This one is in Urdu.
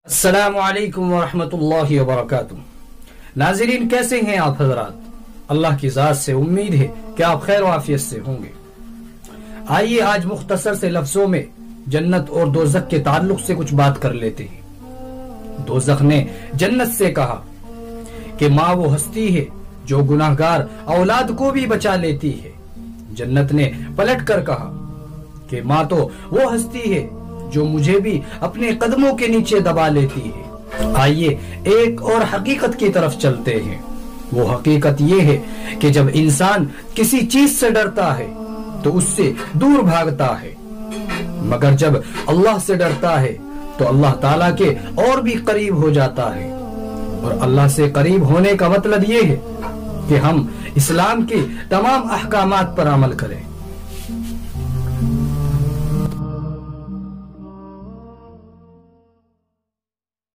السلام علیکم ورحمۃ اللہ وبرکاتہ۔ ناظرین، کیسے ہیں آپ حضرات؟ اللہ کی ذات سے امید ہے کہ آپ خیر و عافیت سے ہوں گے۔ آئیے آج مختصر سے لفظوں میں جنت اور دوزخ کے تعلق سے کچھ بات کر لیتے ہیں۔ دوزخ نے جنت سے کہا کہ ماں وہ ہستی ہے جو گناہگار اولاد کو بھی بچا لیتی ہے۔ جنت نے پلٹ کر کہا کہ ماں تو وہ ہستی ہے جو مجھے بھی اپنے قدموں کے نیچے دبا لیتی ہے۔ آئیے ایک اور حقیقت کی طرف چلتے ہیں۔ وہ حقیقت یہ ہے کہ جب انسان کسی چیز سے ڈرتا ہے تو اس سے دور بھاگتا ہے، مگر جب اللہ سے ڈرتا ہے تو اللہ تعالیٰ کے اور بھی قریب ہو جاتا ہے۔ اور اللہ سے قریب ہونے کا مطلب یہ ہے کہ ہم اسلام کے تمام احکامات پر عمل کریں،